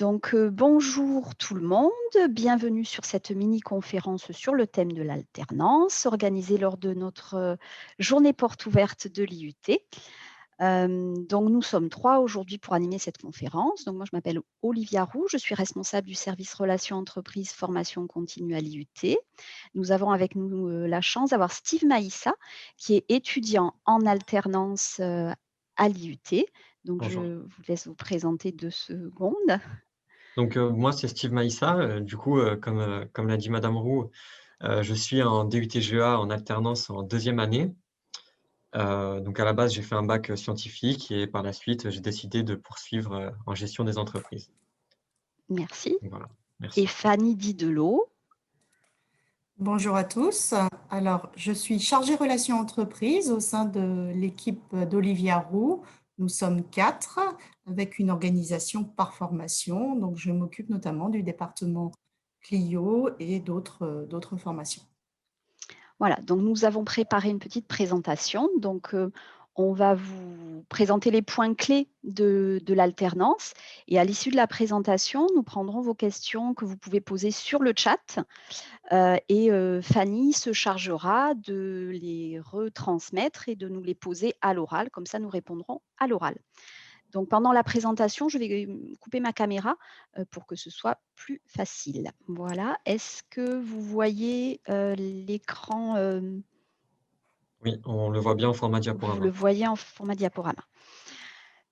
Bonjour tout le monde, bienvenue sur cette mini-conférence sur le thème de l'alternance organisée lors de notre journée porte ouverte de l'IUT. Nous sommes 3 aujourd'hui pour animer cette conférence. Donc moi, je m'appelle Olivia Roux, je suis responsable du service relations entreprises formation continue à l'IUT. Nous avons avec nous la chance d'avoir Steve Maïssa, qui est étudiant en alternance à l'IUT. Donc Bonjour. je vous laisse vous présenter 2 secondes. Moi, c'est Steve Maïssa. Comme l'a dit madame Roux, je suis en DUT GEA en alternance en deuxième année. À la base, j'ai fait un bac, scientifique et par la suite, j'ai décidé de poursuivre, en gestion des entreprises. Merci. Donc voilà, Et merci. Fanny Didelot. Bonjour à tous. Alors, je suis chargée relations entreprises au sein de l'équipe d'Olivia Roux. Nous sommes 4 avec une organisation par formation. Donc, je m'occupe notamment du département Clio et d'autres formations. Voilà, donc nous avons préparé une petite présentation. On va vous présenter les points clés de l'alternance. Et à l'issue de la présentation, nous prendrons vos questions que vous pouvez poser sur le chat. Fanny se chargera de les retransmettre et de nous les poser à l'oral. Comme ça, nous répondrons à l'oral. Donc, pendant la présentation, je vais couper ma caméra pour que ce soit plus facile. Voilà. Est-ce que vous voyez l'écran? Oui, on le voit bien en format Vous le diaporama. voyez en format diaporama.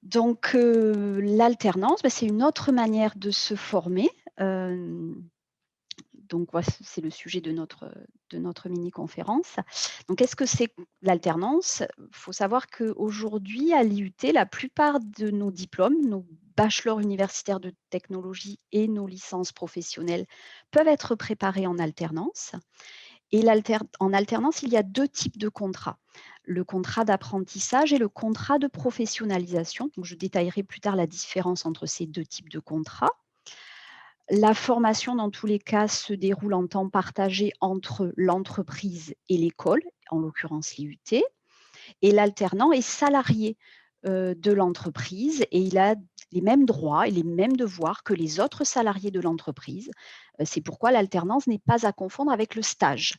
L'alternance, c'est une autre manière de se former. C'est le sujet de notre mini-conférence. Donc, qu'est-ce que c'est que l'alternance? Il faut savoir qu'aujourd'hui, à l'IUT, la plupart de nos diplômes, nos bachelors universitaires de technologie et nos licences professionnelles peuvent être préparés en alternance. Et en alternance, il y a 2 types de contrats. Le contrat d'apprentissage et le contrat de professionnalisation. Donc, je détaillerai plus tard la différence entre ces 2 types de contrats. La formation, dans tous les cas, se déroule en temps partagé entre l'entreprise et l'école, en l'occurrence l'IUT, et l'alternant est salarié de l'entreprise et il a les mêmes droits et les mêmes devoirs que les autres salariés de l'entreprise. C'est pourquoi l'alternance n'est pas à confondre avec le stage.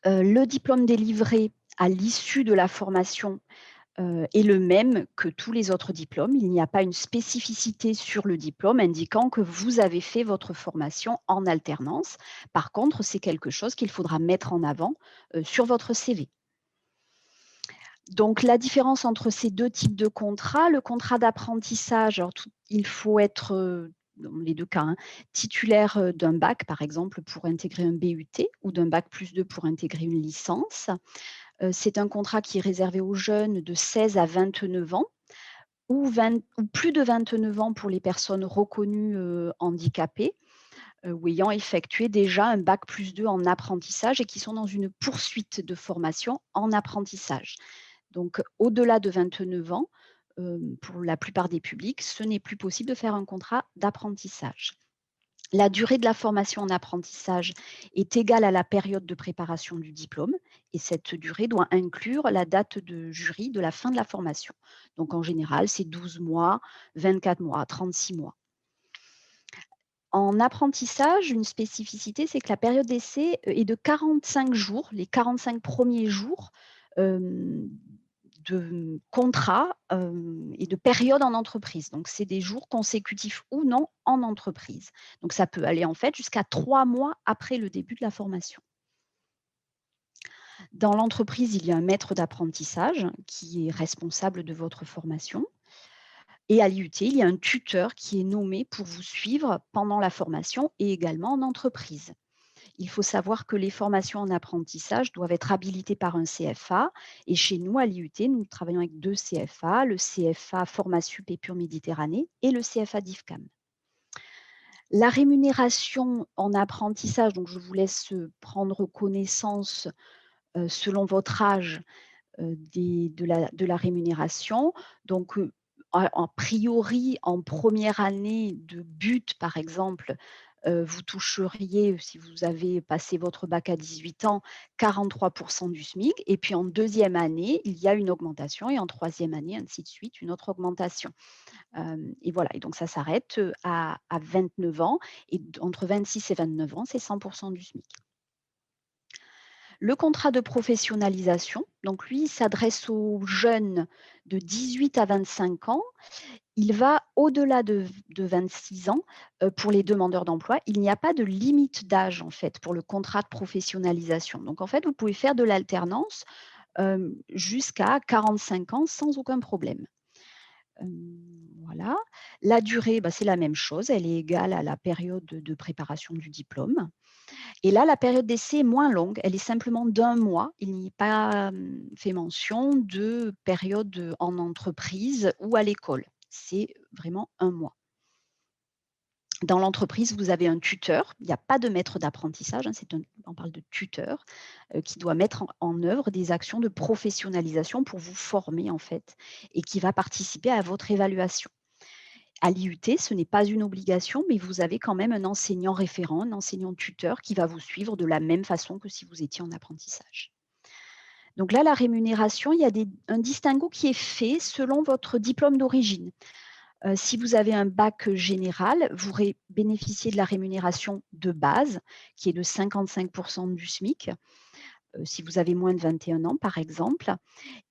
Le diplôme délivré à l'issue de la formation est le même que tous les autres diplômes. Il n'y a pas une spécificité sur le diplôme indiquant que vous avez fait votre formation en alternance. Par contre, c'est quelque chose qu'il faudra mettre en avant sur votre CV. Donc, la différence entre ces 2 types de contrats, le contrat d'apprentissage, il faut être, dans les 2 cas, hein, titulaire d'un bac, par exemple, pour intégrer un BUT ou d'un bac+2 pour intégrer une licence. C'est un contrat qui est réservé aux jeunes de 16 à 29 ans ou plus de 29 ans pour les personnes reconnues handicapées ou ayant effectué déjà un bac+2 en apprentissage et qui sont dans une poursuite de formation en apprentissage. Donc, au-delà de 29 ans, pour la plupart des publics, ce n'est plus possible de faire un contrat d'apprentissage. La durée de la formation en apprentissage est égale à la période de préparation du diplôme et cette durée doit inclure la date de jury de la fin de la formation. Donc, en général, c'est 12 mois, 24 mois, 36 mois. En apprentissage, une spécificité, c'est que la période d'essai est de 45 jours, les 45 premiers jours de contrat et de période en entreprise. Donc, c'est des jours consécutifs ou non en entreprise. Donc, ça peut aller en fait jusqu'à 3 mois après le début de la formation. Dans l'entreprise, il y a un maître d'apprentissage qui est responsable de votre formation. Et à l'IUT, il y a un tuteur qui est nommé pour vous suivre pendant la formation et également en entreprise. Il faut savoir que les formations en apprentissage doivent être habilitées par un CFA et chez nous, à l'IUT, nous travaillons avec 2 CFA, le CFA Formasup et Pure Méditerranée et le CFA DIFCAM. La rémunération en apprentissage, donc je vous laisse prendre connaissance selon votre âge de la rémunération. Donc, a priori, en première année de but, par exemple, vous toucheriez, si vous avez passé votre bac à 18 ans, 43% du SMIC. Et puis en deuxième année, il y a une augmentation et en troisième année, ainsi de suite, une autre augmentation. Et voilà, et donc ça s'arrête à 29 ans et entre 26 et 29 ans, c'est 100% du SMIC. Le contrat de professionnalisation, donc lui, il s'adresse aux jeunes de 18 à 25 ans. Il va au-delà de 26 ans pour les demandeurs d'emploi. Il n'y a pas de limite d'âge en fait pour le contrat de professionnalisation. Donc en fait, vous pouvez faire de l'alternance jusqu'à 45 ans sans aucun problème. Voilà. La durée, c'est la même chose, elle est égale à la période de préparation du diplôme. Et là, la période d'essai est moins longue, elle est simplement d'1 mois. Il n'y est pas fait mention de période en entreprise ou à l'école. C'est vraiment 1 mois. Dans l'entreprise, vous avez un tuteur. Il n'y a pas de maître d'apprentissage, on parle de tuteur, qui doit mettre en œuvre des actions de professionnalisation pour vous former en fait et qui va participer à votre évaluation. À l'IUT, ce n'est pas une obligation, mais vous avez quand même un enseignant référent, un enseignant tuteur qui va vous suivre de la même façon que si vous étiez en apprentissage. Donc là, la rémunération, il y a un distinguo qui est fait selon votre diplôme d'origine. Si vous avez un bac général, vous bénéficiez de la rémunération de base, qui est de 55% du SMIC, si vous avez moins de 21 ans, par exemple.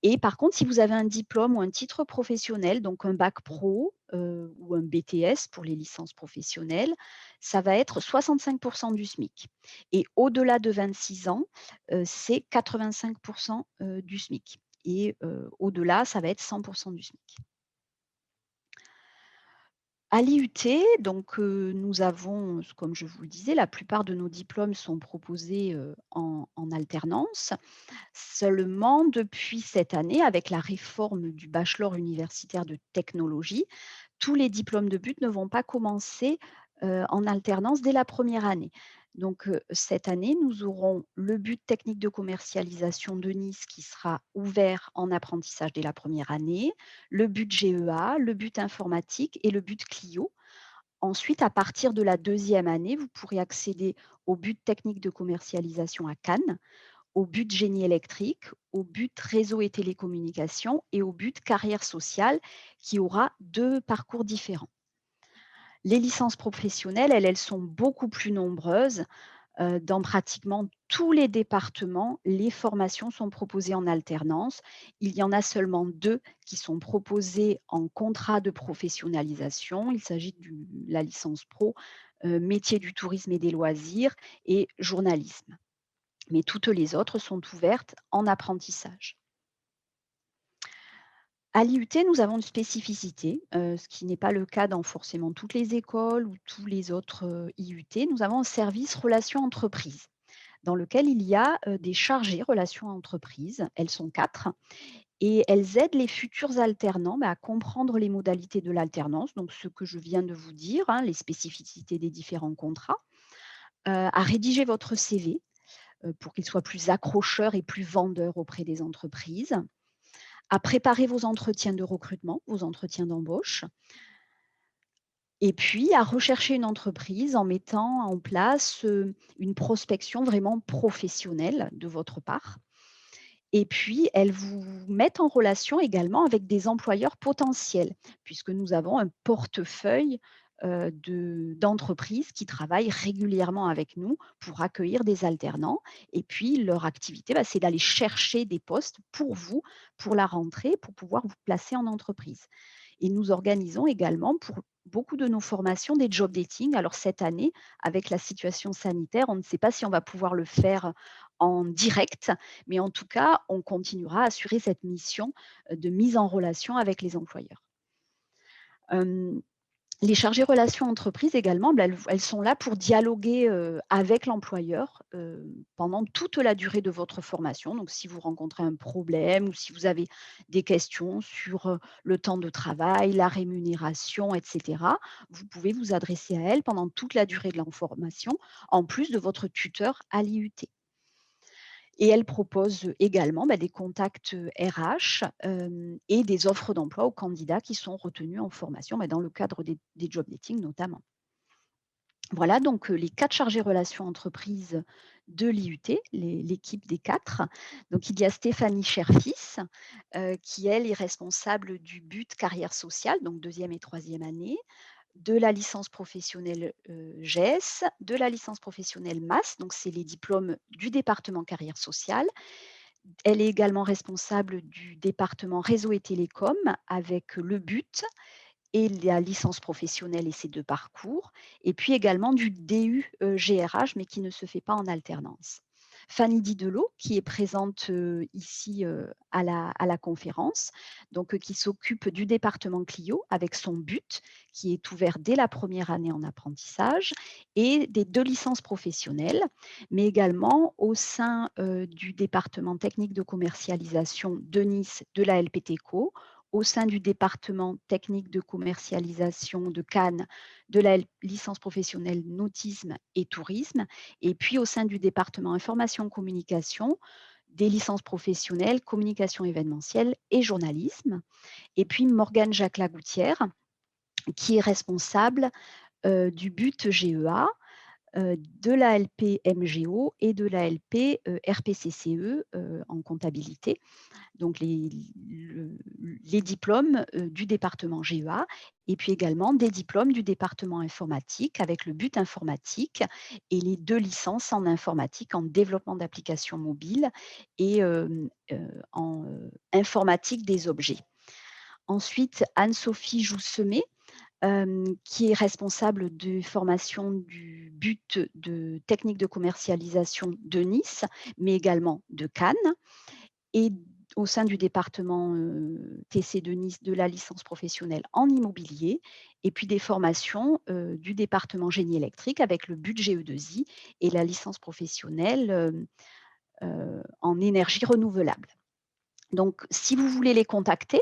Et par contre, si vous avez un diplôme ou un titre professionnel, donc un bac pro ou un BTS pour les licences professionnelles, ça va être 65% du SMIC. Et au-delà de 26 ans, c'est 85% du SMIC. Et au-delà, ça va être 100% du SMIC. À l'IUT, donc nous avons, comme je vous le disais, la plupart de nos diplômes sont proposés en alternance. Seulement, depuis cette année, avec la réforme du bachelor universitaire de technologie, tous les diplômes de but ne vont pas commencer en alternance dès la première année. Donc, cette année, nous aurons le but technique de commercialisation de Nice qui sera ouvert en apprentissage dès la première année, le but GEA, le but informatique et le but Clio. Ensuite, à partir de la deuxième année, vous pourrez accéder au but technique de commercialisation à Cannes, au but génie électrique, au but réseau et télécommunications et au but carrière sociale qui aura 2 parcours différents. Les licences professionnelles, elles sont beaucoup plus nombreuses. Dans pratiquement tous les départements, les formations sont proposées en alternance. Il y en a seulement 2 qui sont proposées en contrat de professionnalisation. Il s'agit de la licence pro, métier du tourisme et des loisirs et journalisme. Mais toutes les autres sont ouvertes en apprentissage. À l'IUT, nous avons une spécificité, ce qui n'est pas le cas dans forcément toutes les écoles ou tous les autres IUT. Nous avons un service relations entreprises dans lequel il y a des chargées relations entreprises. Elles sont 4 et elles aident les futurs alternants à comprendre les modalités de l'alternance, donc ce que je viens de vous dire, les spécificités des différents contrats, à rédiger votre CV pour qu'il soit plus accrocheur et plus vendeur auprès des entreprises, à préparer vos entretiens de recrutement, vos entretiens d'embauche, et puis à rechercher une entreprise en mettant en place une prospection vraiment professionnelle de votre part. Et puis, elles vous mettent en relation également avec des employeurs potentiels, puisque nous avons un portefeuille d'entreprises qui travaillent régulièrement avec nous pour accueillir des alternants. Et puis, leur activité, c'est d'aller chercher des postes pour vous, pour la rentrée, pour pouvoir vous placer en entreprise. Et nous organisons également pour beaucoup de nos formations des job dating. Alors cette année, avec la situation sanitaire, on ne sait pas si on va pouvoir le faire en direct, mais en tout cas, on continuera à assurer cette mission de mise en relation avec les employeurs. Les chargées relations entreprises également, elles sont là pour dialoguer avec l'employeur pendant toute la durée de votre formation. Donc, si vous rencontrez un problème ou si vous avez des questions sur le temps de travail, la rémunération, etc., vous pouvez vous adresser à elles pendant toute la durée de la formation, en plus de votre tuteur à l'IUT. Et elle propose également des contacts RH et des offres d'emploi aux candidats qui sont retenus en formation, dans le cadre des job dating notamment. Voilà donc les 4 chargés relations entreprises de l'IUT, l'équipe des 4. Donc il y a Stéphanie Cherfis, qui elle est responsable du but carrière sociale, donc 2e et 3e année, de la licence professionnelle, GES, de la licence professionnelle MAS, donc c'est les diplômes du département carrière sociale. Elle est également responsable du département réseau et télécom avec le but et la licence professionnelle et ses 2 parcours, et puis également du DU, GRH, mais qui ne se fait pas en alternance. Fanny Didelot, qui est présente, ici, à la conférence, donc qui s'occupe du département Clio avec son but, qui est ouvert dès la première année en apprentissage et des 2 licences professionnelles, mais également au sein, du département technique de commercialisation de Nice de la LPTCO, au sein du département technique de commercialisation de Cannes, de la licence professionnelle nautisme et tourisme, et puis au sein du département information communication, des licences professionnelles communication événementielle et journalisme. Et puis Morgane Jacques-Lagoutière, qui est responsable du but GEA, de la LP MGO et de la LP RPCCE en comptabilité, donc les diplômes du département GEA et puis également des diplômes du département informatique avec le but informatique et les 2 licences en informatique, en développement d'applications mobiles et en informatique des objets. Ensuite, Anne-Sophie Joussemet, qui est responsable de formation du but de technique de commercialisation de Nice, mais également de Cannes, et au sein du département TC de Nice de la licence professionnelle en immobilier, et puis des formations du département génie électrique avec le but GE2I et la licence professionnelle en énergie renouvelable. Donc, si vous voulez les contacter,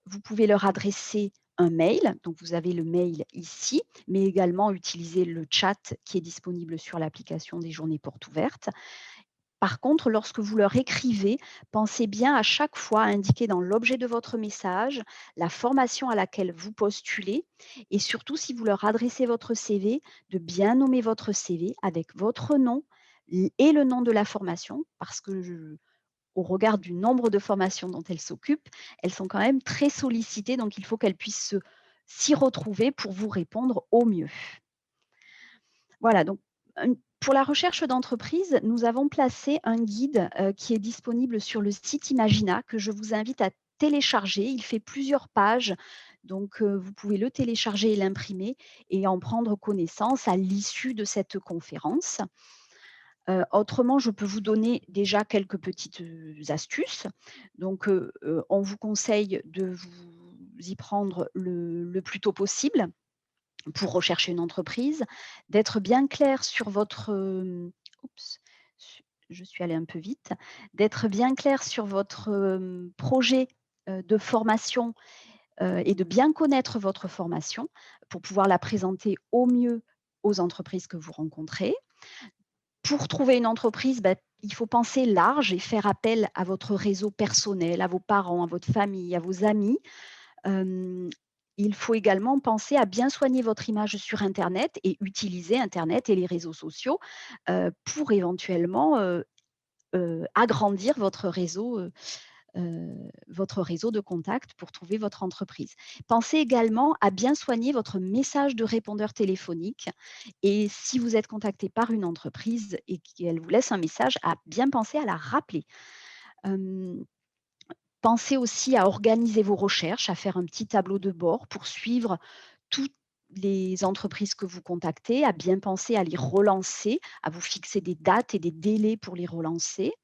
vous pouvez leur adresser un mail. Donc, vous avez le mail ici, mais également utiliser le chat qui est disponible sur l'application des journées portes ouvertes. Par contre, lorsque vous leur écrivez, pensez bien à chaque fois à indiquer dans l'objet de votre message la formation à laquelle vous postulez et surtout, si vous leur adressez votre CV, de bien nommer votre CV avec votre nom et le nom de la formation parce que au regard du nombre de formations dont elles s'occupent, elles sont quand même très sollicitées, donc il faut qu'elles puissent s'y retrouver pour vous répondre au mieux. Voilà, donc pour la recherche d'entreprise, nous avons placé un guide qui est disponible sur le site Imagina que je vous invite à télécharger. Il fait plusieurs pages, donc vous pouvez le télécharger et l'imprimer et en prendre connaissance à l'issue de cette conférence. Autrement, je peux vous donner déjà quelques petites astuces. Donc, on vous conseille de vous y prendre le plus tôt possible pour rechercher une entreprise, d'être bien clair sur votre oups, je suis allée un peu vite, d'être bien clair sur votre projet de formation et de bien connaître votre formation pour pouvoir la présenter au mieux aux entreprises que vous rencontrez. Pour trouver une entreprise, il faut penser large et faire appel à votre réseau personnel, à vos parents, à votre famille, à vos amis. Il faut également penser à bien soigner votre image sur internet et utiliser internet et les réseaux sociaux, pour éventuellement, agrandir votre réseau de contacts pour trouver votre entreprise. Pensez également à bien soigner votre message de répondeur téléphonique et si vous êtes contacté par une entreprise et qu'elle vous laisse un message, à bien penser à la rappeler. Pensez aussi à organiser vos recherches, à faire un petit tableau de bord pour suivre toutes les entreprises que vous contactez, à bien penser à les relancer, à vous fixer des dates et des délais pour les relancer.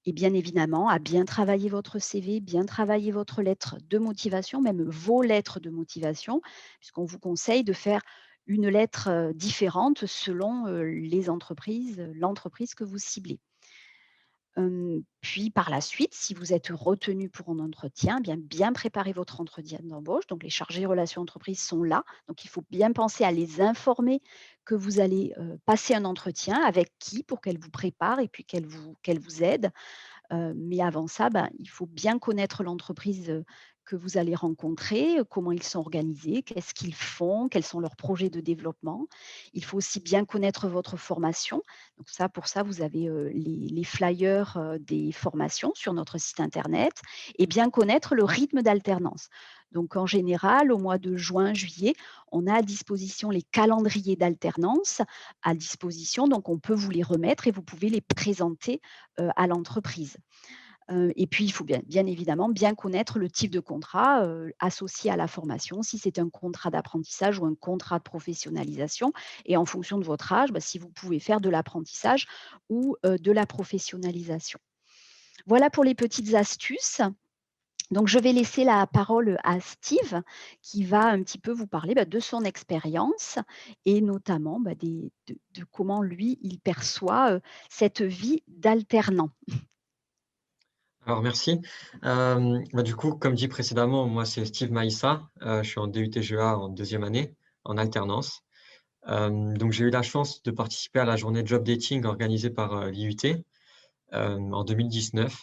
Et bien évidemment, à bien travailler votre CV, bien travailler votre lettre de motivation, même vos lettres de motivation, puisqu'on vous conseille de faire une lettre différente selon les entreprises, l'entreprise que vous ciblez. Puis par la suite, si vous êtes retenu pour un entretien, bien préparer votre entretien d'embauche. Donc les chargés relations entreprises sont là. Donc il faut bien penser à les informer que vous allez passer un entretien avec qui pour qu'elles vous préparent et puis qu'elles vous aident Mais avant ça, il faut bien connaître l'entreprise que vous allez rencontrer, comment ils sont organisés, qu'est-ce qu'ils font, quels sont leurs projets de développement. Il faut aussi bien connaître votre formation. Donc ça, pour ça, vous avez les flyers des formations sur notre site internet et bien connaître le rythme d'alternance. Donc en général, au mois de juin, juillet, on a à disposition les calendriers d'alternance à disposition. Donc on peut vous les remettre et vous pouvez les présenter à l'entreprise. Et puis, il faut bien évidemment bien connaître le type de contrat associé à la formation, si c'est un contrat d'apprentissage ou un contrat de professionnalisation. Et en fonction de votre âge, si vous pouvez faire de l'apprentissage ou de la professionnalisation. Voilà pour les petites astuces. Donc, je vais laisser la parole à Steve qui va un petit peu vous parler de son expérience et notamment de comment lui, il perçoit cette vie d'alternant. Alors, merci. Du coup, comme dit précédemment, moi, c'est Steve Maïssa. Je suis en DUT GEA en deuxième année, en alternance. Donc, j'ai eu la chance de participer à la journée job dating organisée par l'IUT en 2019.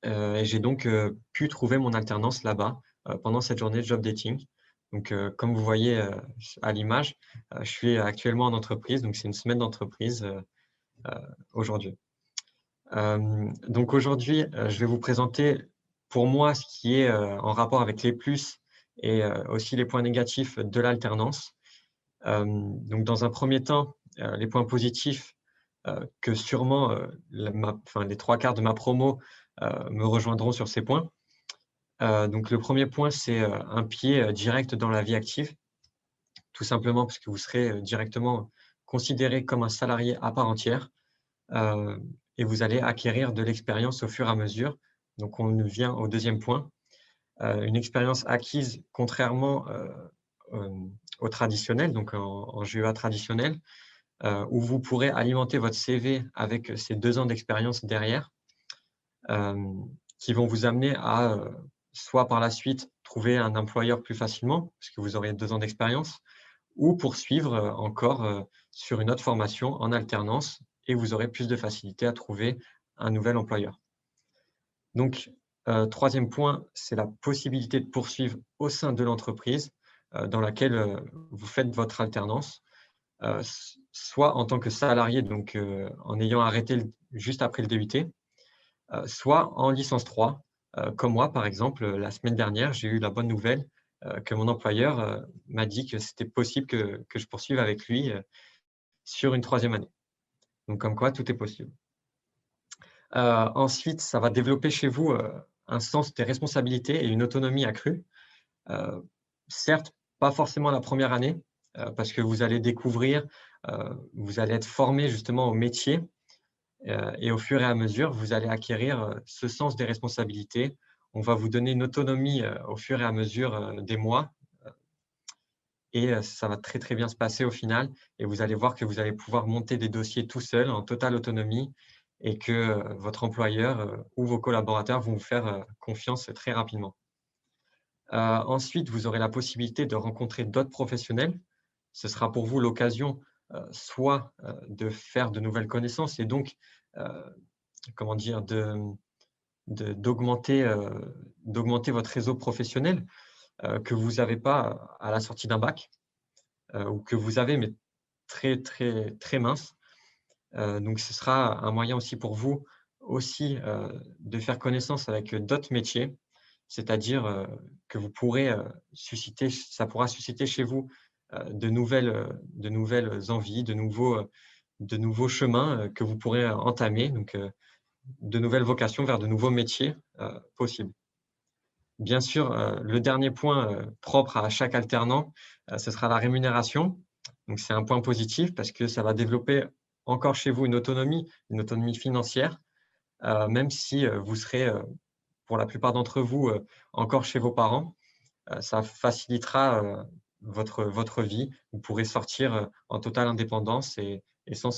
Et j'ai donc pu trouver mon alternance là-bas pendant cette journée de job dating. Donc, comme vous voyez à l'image, je suis actuellement en entreprise. Donc, c'est une semaine d'entreprise aujourd'hui. Donc aujourd'hui, je vais vous présenter pour moi ce qui est en rapport avec les plus et aussi les points négatifs de l'alternance. Donc dans un premier temps, les points positifs que sûrement les 3/4 de ma promo me rejoindront sur ces points. Donc le premier point, c'est un pied direct dans la vie active, tout simplement parce que vous serez directement considéré comme un salarié à part entière. Et vous allez acquérir de l'expérience au fur et à mesure. Donc, on vient au deuxième point. Une expérience acquise contrairement au traditionnel, donc en GEA traditionnel, où vous pourrez alimenter votre CV avec ces 2 ans d'expérience derrière, qui vont vous amener à soit par la suite trouver un employeur plus facilement, puisque vous aurez 2 ans d'expérience, ou poursuivre encore sur une autre formation en alternance et vous aurez plus de facilité à trouver un nouvel employeur. Donc, troisième point, c'est la possibilité de poursuivre au sein de l'entreprise dans laquelle vous faites votre alternance, soit en tant que salarié, donc en ayant arrêté juste après le DUT, soit en licence 3, comme moi par exemple. La semaine dernière, j'ai eu la bonne nouvelle que mon employeur m'a dit que c'était possible que je poursuive avec lui sur une 3e année. Donc, comme quoi, tout est possible. Ensuite, ça va développer chez vous un sens des responsabilités et une autonomie accrue. Certes, pas forcément la première année, parce que vous allez découvrir, vous allez être formé justement au métier et au fur et à mesure, vous allez acquérir ce sens des responsabilités. On va vous donner une autonomie au fur et à mesure des mois et ça va très, très bien se passer au final et vous allez voir que vous allez pouvoir monter des dossiers tout seul, en totale autonomie et que votre employeur ou vos collaborateurs vont vous faire confiance très rapidement. Ensuite, vous aurez la possibilité de rencontrer d'autres professionnels. Ce sera pour vous l'occasion soit de faire de nouvelles connaissances et donc, comment dire, d'augmenter votre réseau professionnel que vous n'avez pas à la sortie d'un bac ou que vous avez mais très, très, très mince. Donc, ce sera un moyen aussi pour vous aussi de faire connaissance avec d'autres métiers, c'est-à-dire que vous pourrez susciter, ça pourra susciter chez vous de nouvelles envies, de nouveaux chemins que vous pourrez entamer, donc de nouvelles vocations vers de nouveaux métiers possibles. Bien sûr, le dernier point propre à chaque alternant, ce sera la rémunération. Donc, c'est un point positif parce que ça va développer encore chez vous une autonomie financière, même si vous serez, pour la plupart d'entre vous, encore chez vos parents. Ça facilitera votre vie. Vous pourrez sortir en totale indépendance et sans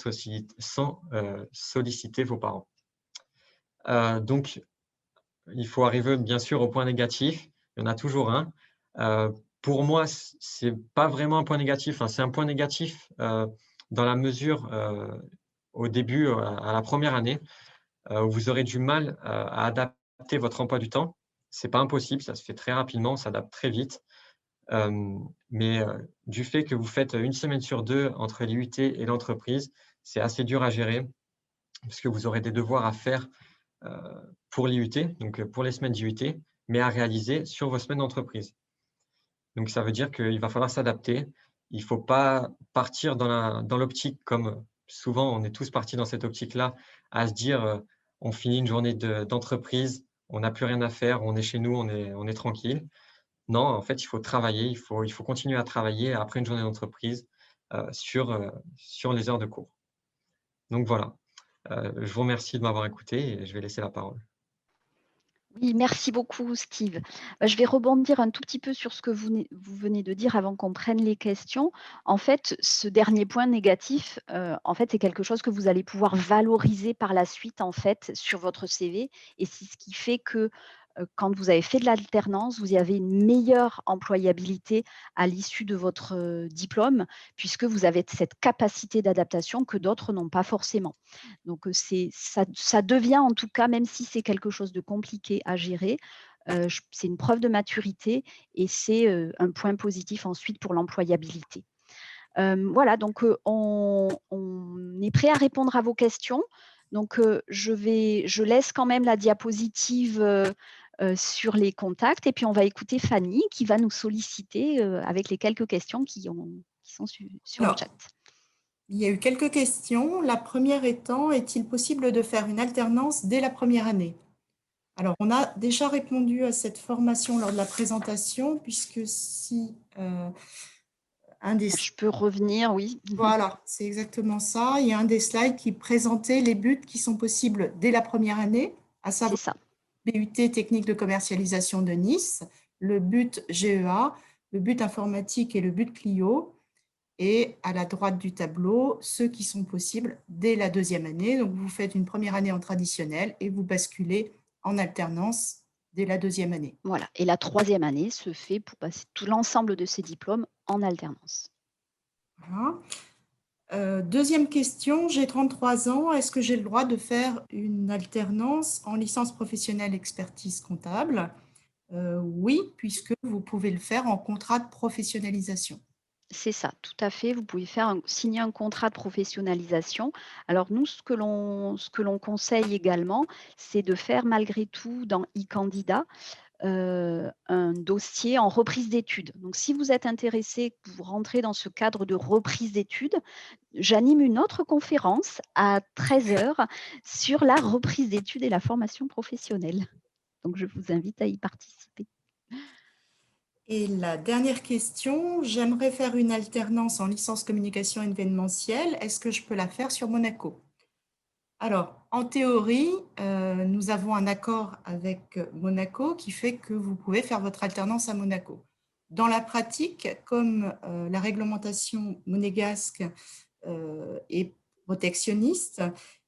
solliciter vos parents. Donc, il faut arriver bien sûr au point négatif. Il y en a toujours un. Pour moi, ce n'est pas vraiment un point négatif. C'est un point négatif dans la mesure, au début, à la première année, où vous aurez du mal à adapter votre emploi du temps. Ce n'est pas impossible, ça se fait très rapidement, on s'adapte très vite. Mais du fait que vous faites 1 semaine sur 2 entre l'IUT et l'entreprise, c'est assez dur à gérer puisque vous aurez des devoirs à faire heu, pour l'IUT, donc pour les semaines d'IUT, mais à réaliser sur vos semaines d'entreprise. Donc ça veut dire qu'il va falloir s'adapter. Il ne faut pas partir dans l'optique comme souvent on est tous partis dans cette optique-là, à se dire, «On finit une journée d'entreprise, on n'a plus rien à faire, on est chez nous, on est tranquille». Non, en fait, il faut travailler, il faut continuer à travailler après une journée d'entreprise, sur les heures de cours. Donc voilà, je vous remercie de m'avoir écouté et je vais laisser la parole. Oui, merci beaucoup Steve. Je vais rebondir un tout petit peu sur ce que vous venez de dire avant qu'on prenne les questions. En fait, ce dernier point négatif, en fait, c'est quelque chose que vous allez pouvoir valoriser par la suite, en fait, sur votre CV et c'est ce qui fait que, quand vous avez fait de l'alternance, vous y avez une meilleure employabilité à l'issue de votre, diplôme, puisque vous avez cette capacité d'adaptation que d'autres n'ont pas forcément. Donc, ça devient en tout cas, même si c'est quelque chose de compliqué à gérer, c'est une preuve de maturité et c'est, un point positif ensuite pour l'employabilité. Voilà, donc, on est prêt à répondre à vos questions. Donc, je laisse quand même la diapositive, sur les contacts et puis on va écouter Fanny qui va nous solliciter, avec les quelques questions qui sont sur le Alors, chat. il y a eu quelques questions. La première étant, est-il possible de faire une alternance dès la première année? Alors, on a déjà répondu à cette formation lors de la présentation, puisque si un des... Je peux revenir, oui. Voilà, c'est exactement ça. Il y a un des slides qui présentait les buts qui sont possibles dès la première année, à C'est savoir ça. BUT technique de commercialisation de Nice, le but GEA, le but informatique et le but Clio. Et à la droite du tableau, ceux qui sont possibles dès la deuxième année. Donc, vous faites une première année en traditionnel et vous basculez en alternance dès la deuxième année. Voilà, et la troisième année se fait pour passer tout l'ensemble de ces diplômes en alternance. Voilà. Deuxième question, j'ai 33 ans, est-ce que j'ai le droit de faire une alternance en licence professionnelle expertise comptable? Oui, puisque vous pouvez le faire en contrat de professionnalisation. C'est ça, tout à fait. Vous pouvez signer un contrat de professionnalisation. Alors nous, ce que l'on conseille également, c'est de faire malgré tout dans e-candidat un dossier en reprise d'études. Donc si vous êtes intéressé, que vous rentrez dans ce cadre de reprise d'études, j'anime une autre conférence à 13h sur la reprise d'études et la formation professionnelle. Donc je vous invite à y participer. Et la dernière question, j'aimerais faire une alternance en licence communication événementielle. Est-ce que je peux la faire sur Monaco? Alors, en théorie, nous avons un accord avec Monaco qui fait que vous pouvez faire votre alternance à Monaco. Dans la pratique, comme la réglementation monégasque est protectionniste,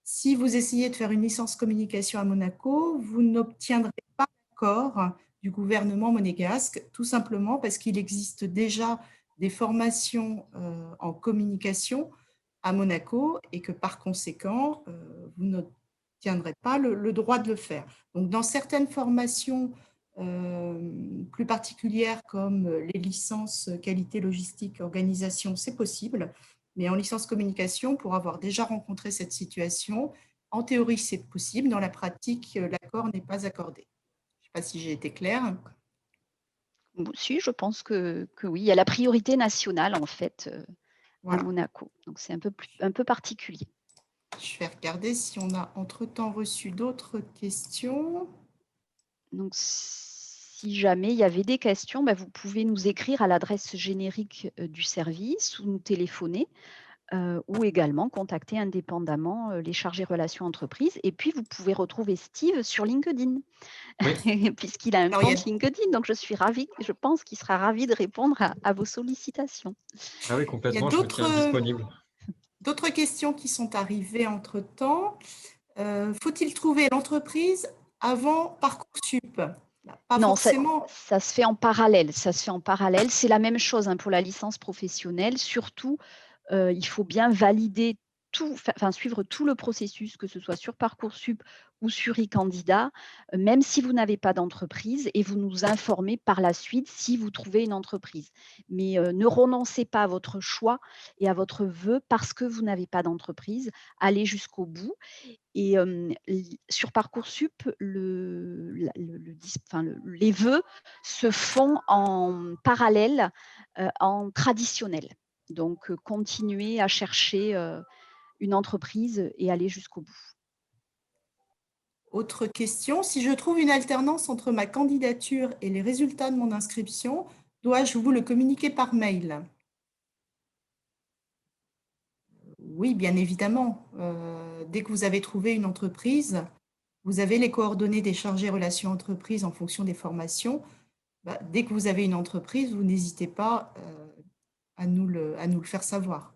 si vous essayez de faire une licence communication à Monaco, vous n'obtiendrez pas l'accord du gouvernement monégasque, tout simplement parce qu'il existe déjà des formations en communication à Monaco et que par conséquent, vous n'obtiendrez pas le droit de le faire. Donc, dans certaines formations plus particulières comme les licences qualité, logistique, organisation, c'est possible, mais en licence communication, pour avoir déjà rencontré cette situation, en théorie, c'est possible. Dans la pratique, l'accord n'est pas accordé. Je ne sais pas si j'ai été claire. Si, je pense que oui. Il y a la priorité nationale, en fait, à Voilà. Monaco. Donc, c'est un peu particulier. Je vais regarder si on a entre-temps reçu d'autres questions. Donc, si jamais il y avait des questions, vous pouvez nous écrire à l'adresse générique du service ou nous téléphoner ou également contacter indépendamment les chargés relations entreprises. Et puis, vous pouvez retrouver Steve sur LinkedIn, Oui, puisqu'il a un Alors, compte LinkedIn. Donc, je pense qu'il sera ravi de répondre à vos sollicitations. ah oui, il y a complètement, je me tiens disponible. d'autres questions qui sont arrivées entre-temps. Faut-il trouver l'entreprise avant Parcoursup? Pas Non, forcément. ça se fait en parallèle. Ça se fait en parallèle. C'est la même chose pour la licence professionnelle. Surtout, il faut bien valider suivre tout le processus, que ce soit sur Parcoursup ou sur e-candidat, même si vous n'avez pas d'entreprise, et vous nous informez par la suite si vous trouvez une entreprise. Mais ne renoncez pas à votre choix et à votre vœu parce que vous n'avez pas d'entreprise. Allez jusqu'au bout. Et sur Parcoursup, les vœux se font en parallèle, en traditionnel. Donc, continuez à chercher une entreprise et aller jusqu'au bout. Autre question, si je trouve une alternance entre ma candidature et les résultats de mon inscription, dois-je vous le communiquer par mail? Oui, bien évidemment. Dès que vous avez trouvé une entreprise, vous avez les coordonnées des chargés relations entreprises en fonction des formations. Dès que vous avez une entreprise, vous n'hésitez pas à nous le faire savoir.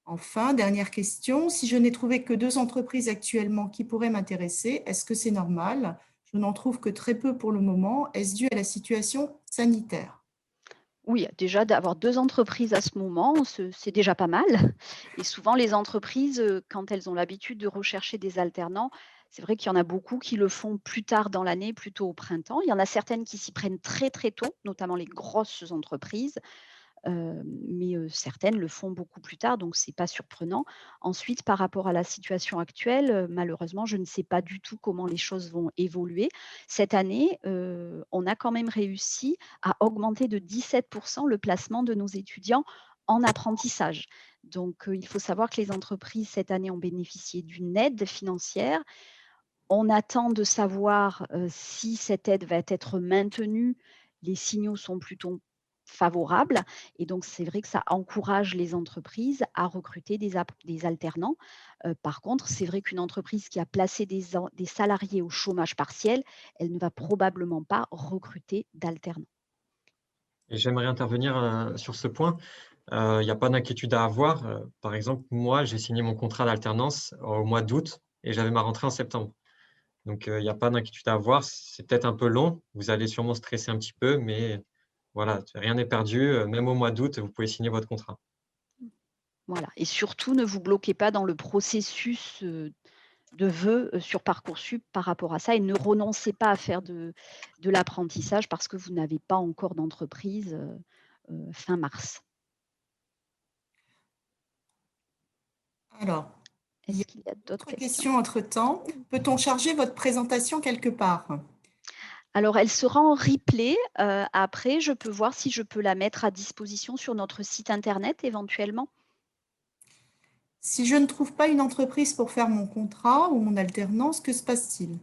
Enfin, dernière question, si je n'ai trouvé que 2 entreprises actuellement qui pourraient m'intéresser, est-ce que c'est normal? Je n'en trouve que très peu pour le moment. Est-ce dû à la situation sanitaire? Oui, déjà d'avoir 2 entreprises à ce moment, c'est déjà pas mal. Et souvent les entreprises, quand elles ont l'habitude de rechercher des alternants, c'est vrai qu'il y en a beaucoup qui le font plus tard dans l'année, plutôt au printemps. Il y en a certaines qui s'y prennent très, très tôt, notamment les grosses entreprises. Mais certaines le font beaucoup plus tard, donc c'est pas surprenant. Ensuite, par rapport à la situation actuelle, malheureusement, je ne sais pas du tout comment les choses vont évoluer. Cette année, on a quand même réussi à augmenter de 17 le placement de nos étudiants en apprentissage. Donc, il faut savoir que les entreprises, cette année, ont bénéficié d'une aide financière. On attend de savoir, si cette aide va être maintenue. Les signaux sont plutôt favorables et donc c'est vrai que ça encourage les entreprises à recruter des alternants. Par contre, c'est vrai qu'une entreprise qui a placé des salariés au chômage partiel, elle ne va probablement pas recruter d'alternants. Et j'aimerais intervenir, sur ce point. Il n'y a pas d'inquiétude à avoir. Par exemple, moi, j'ai signé mon contrat d'alternance au mois d'août et j'avais ma rentrée en septembre. Donc, il n'y a pas d'inquiétude à avoir. C'est peut-être un peu long. Vous allez sûrement stresser un petit peu, mais voilà, rien n'est perdu. Même au mois d'août, vous pouvez signer votre contrat. Voilà, et surtout ne vous bloquez pas dans le processus, de vœux, sur Parcoursup par rapport à ça, et ne renoncez pas à faire de l'apprentissage parce que vous n'avez pas encore d'entreprise, fin mars. Alors, il y a Est-ce qu'il y a d'autres d'autres questions? questions entre-temps. Peut-on charger votre présentation quelque part? Alors elle sera en replay, après je peux voir si je peux la mettre à disposition sur notre site internet éventuellement. Si je ne trouve pas une entreprise pour faire mon contrat ou mon alternance, que se passe-t-il?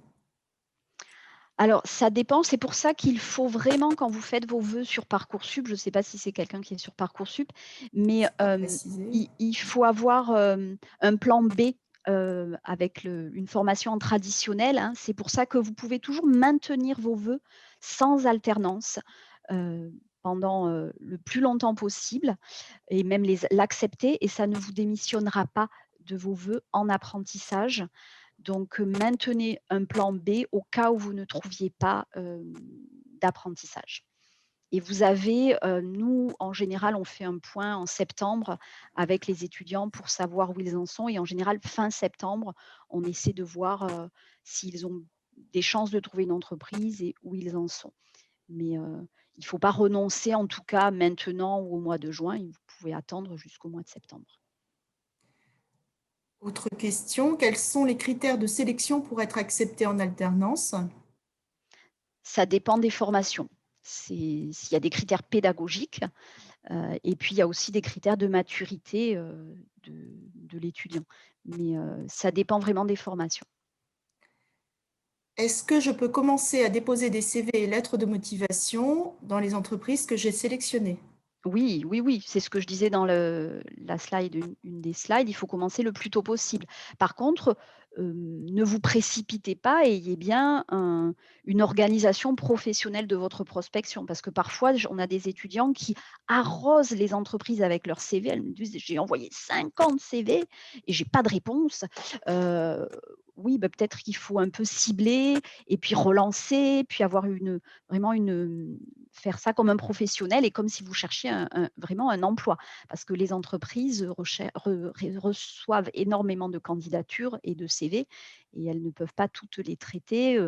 Alors ça dépend, c'est pour ça qu'il faut vraiment, quand vous faites vos vœux sur Parcoursup, je ne sais pas si c'est quelqu'un qui est sur Parcoursup, mais C'est pas précisé. il faut avoir, un plan B, avec une formation traditionnelle, hein. C'est pour ça que vous pouvez toujours maintenir vos vœux sans alternance, pendant, le plus longtemps possible, et même l'accepter, et ça ne vous démissionnera pas de vos vœux en apprentissage. Donc, maintenez un plan B au cas où vous ne trouviez pas, d'apprentissage. Et vous avez, nous, en général, on fait un point en septembre avec les étudiants pour savoir où ils en sont, et en général, fin septembre, on essaie de voir, s'ils ont des chances de trouver une entreprise et où ils en sont. Mais, il ne faut pas renoncer, en tout cas maintenant ou au mois de juin, et vous pouvez attendre jusqu'au mois de septembre. Autre question, quels sont les critères de sélection pour être accepté en alternance? Ça dépend des formations. S'il y a des critères pédagogiques, et puis il y a aussi des critères de maturité, de l'étudiant. Mais, ça dépend vraiment des formations. Est-ce que je peux commencer à déposer des CV et lettres de motivation dans les entreprises que j'ai sélectionnées? Oui, oui, oui, c'est ce que je disais dans la slide, une des slides, il faut commencer le plus tôt possible. Par contre, ne vous précipitez pas, et ayez bien une organisation professionnelle de votre prospection, parce que parfois, on a des étudiants qui arrosent les entreprises avec leurs CV. Elles me disent: «J'ai envoyé 50 CV et j'ai pas de réponse». Heu, oui, peut-être qu'il faut un peu cibler et puis relancer, puis avoir vraiment faire ça comme un professionnel et comme si vous cherchiez vraiment un emploi. Parce que les entreprises reçoivent énormément de candidatures et de CV et elles ne peuvent pas toutes les traiter.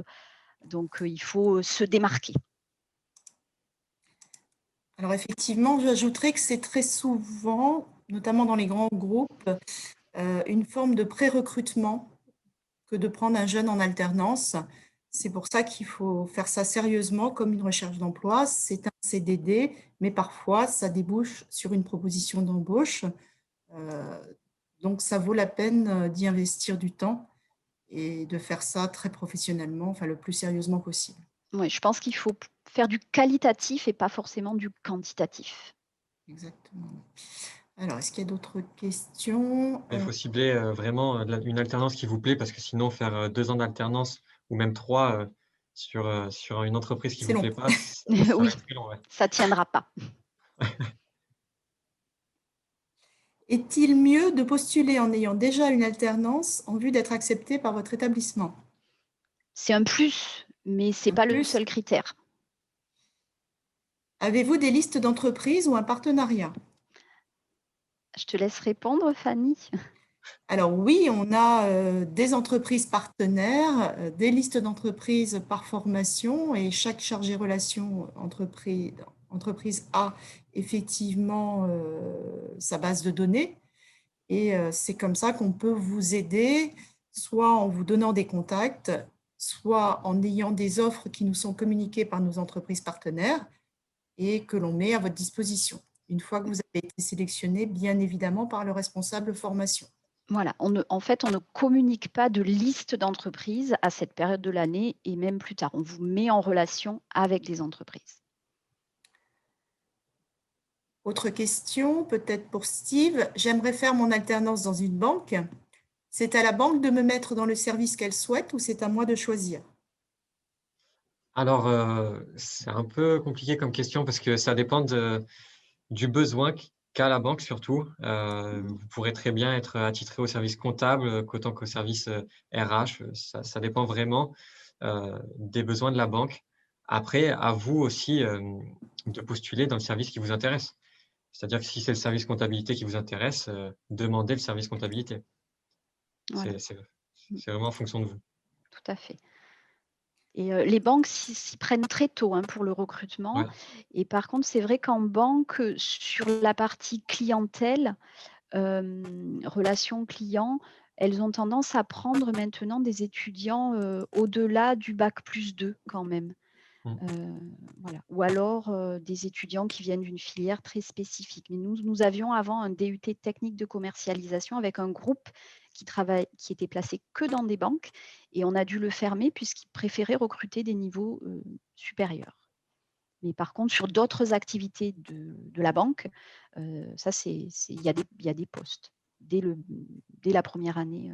Donc, il faut se démarquer. Alors effectivement, j'ajouterais que c'est très souvent, notamment dans les grands groupes, une forme de pré-recrutement que de prendre un jeune en alternance. C'est pour ça qu'il faut faire ça sérieusement comme une recherche d'emploi. C'est un CDD, mais parfois ça débouche sur une proposition d'embauche. Donc ça vaut la peine d'y investir du temps et de faire ça très professionnellement, enfin le plus sérieusement possible. Oui, je pense qu'il faut faire du qualitatif et pas forcément du quantitatif. Exactement. Alors, est-ce qu'il y a d'autres questions? Il faut cibler vraiment une alternance qui vous plaît, parce que sinon, faire 2 ans d'alternance ou même 3 sur une entreprise qui ne C'est vous long. plaît pas, ça va Oui, être très long. Ouais. ça ne tiendra pas. Est-il mieux de postuler en ayant déjà une alternance en vue d'être accepté par votre établissement? C'est un plus, mais ce n'est Un pas le plus. seul critère. Avez-vous des listes d'entreprises ou un partenariat? Je te laisse répondre, Fanny. Alors oui, on a des entreprises partenaires, des listes d'entreprises par formation et chaque chargé relation entreprise a effectivement sa base de données. Et c'est comme ça qu'on peut vous aider, soit en vous donnant des contacts, soit en ayant des offres qui nous sont communiquées par nos entreprises partenaires et que l'on met à votre disposition, une fois que vous avez été sélectionné, bien évidemment, par le responsable formation. Voilà, en fait, on ne communique pas de liste d'entreprises à cette période de l'année et même plus tard. On vous met en relation avec des entreprises. Autre question, peut-être pour Steve. J'aimerais faire mon alternance dans une banque. C'est à la banque de me mettre dans le service qu'elle souhaite ou c'est à moi de choisir? Alors, c'est un peu compliqué comme question, parce que ça dépend du besoin qu'a la banque surtout. Vous pourrez très bien être attitré au service comptable qu'autant qu'au service RH. Ça dépend vraiment des besoins de la banque. Après, à vous aussi de postuler dans le service qui vous intéresse. C'est-à-dire que si c'est le service comptabilité qui vous intéresse, demandez le service comptabilité. Voilà, C'est vraiment en fonction de vous. tout à fait. Et les banques s'y prennent très tôt pour le recrutement. Ouais. Et par contre, c'est vrai qu'en banque, sur la partie clientèle, relations clients, elles ont tendance à prendre maintenant des étudiants au-delà du bac+2 quand même. Voilà. Ou alors des étudiants qui viennent d'une filière très spécifique. Mais nous avions avant un DUT technique de commercialisation avec un groupe qui était placé que dans des banques et on a dû le fermer puisqu'ils préféraient recruter des niveaux supérieurs. Mais par contre, sur d'autres activités de la banque, ça, il y a des postes dès la première année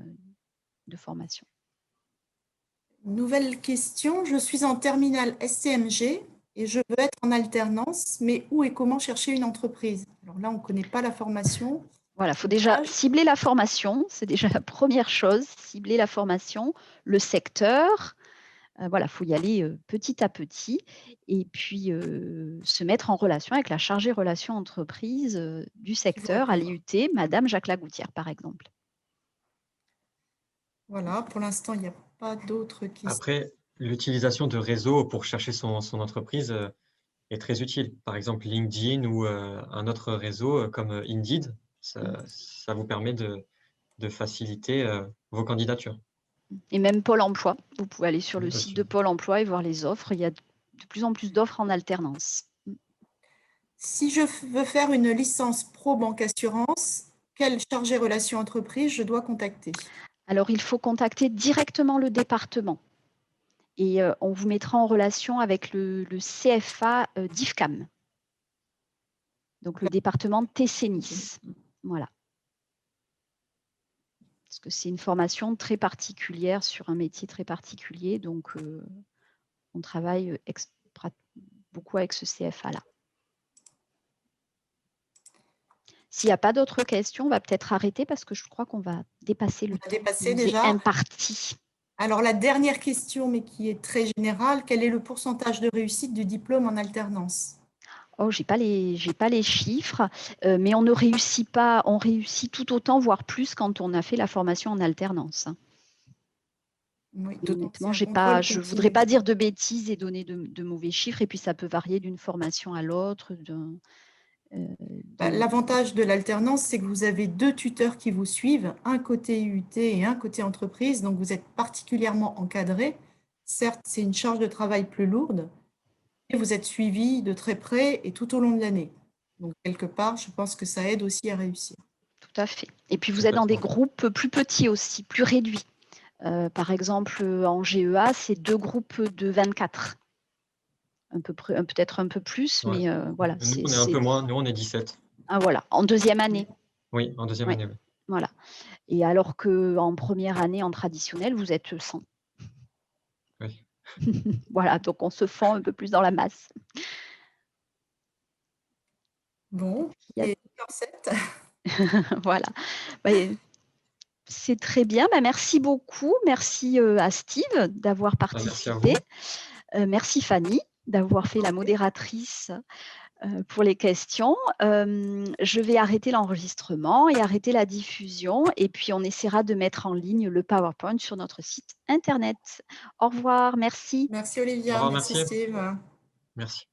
de formation. Nouvelle question. Je suis en terminale SCMG et je veux être en alternance, mais où et comment chercher une entreprise? Alors là, on ne connaît pas la formation. Voilà, il faut déjà cibler la formation, c'est déjà la première chose, cibler la formation, le secteur. Voilà, il faut y aller petit à petit et puis se mettre en relation avec la chargée relations entreprise du secteur à l'IUT, Madame Jacques Lagoutière, par exemple. Voilà, pour l'instant, il n'y a pas d'autres questions. Après, l'utilisation de réseaux pour chercher son entreprise est très utile. Par exemple, LinkedIn ou un autre réseau comme Indeed, ça vous permet de faciliter vos candidatures. Et même Pôle emploi. Vous pouvez aller sur le Aussi. site de Pôle emploi et voir les offres. Il y a de plus en plus d'offres en alternance. Si je veux faire une licence pro banque assurance, quel chargé relations entreprise je dois contacter? Alors, il faut contacter directement le département. Et on vous mettra en relation avec le CFA d'IFCAM. Donc, le département TC-Nice. Voilà. Parce que c'est une formation très particulière sur un métier très particulier. Donc, on travaille beaucoup avec ce CFA-là. S'il n'y a pas d'autres questions, on va peut-être arrêter parce que je crois qu'on va dépasser le temps déjà imparti. Alors, la dernière question, mais qui est très générale, quel est le pourcentage de réussite du diplôme en alternance? Oh, j'ai pas les chiffres, mais on ne réussit pas, on réussit tout autant, voire plus, quand on a fait la formation en alternance, hein. Oui, Mais donc c'est honnêtement, un contrôle je voudrais continu. pas dire de bêtises et donner de mauvais chiffres, et puis ça peut varier d'une formation à l'autre, L'avantage de l'alternance, c'est que vous avez 2 tuteurs qui vous suivent, un côté UT et un côté entreprise, donc vous êtes particulièrement encadré. Certes, c'est une charge de travail plus lourde, mais vous êtes suivi de très près et tout au long de l'année. Donc quelque part, je pense que ça aide aussi à réussir. tout à fait. Et puis vous êtes dans des Complètement. groupes plus petits aussi, plus réduits. Par exemple, en GEA, c'est 2 groupes de 24. Peut-être un peu plus, Ouais. mais voilà, Nous, on est un peu moins. Nous, on est 17. voilà, en deuxième année. Oui, en deuxième Oui, année. Oui. voilà. Et alors qu'en première année, en traditionnel, vous êtes 100. Oui. Voilà, donc on se fond un peu plus dans la masse. Bon, Il y a- et sur cette, Voilà. Bah, c'est très bien. Bah, merci beaucoup. Merci à Steve d'avoir Merci à participé. vous. Merci Fanny d'avoir fait la modératrice pour les questions. Je vais arrêter l'enregistrement et arrêter la diffusion. Et puis, on essaiera de mettre en ligne le PowerPoint sur notre site Internet. Au revoir. Merci. Au merci Olivia, revoir, merci merci. Steve. Merci.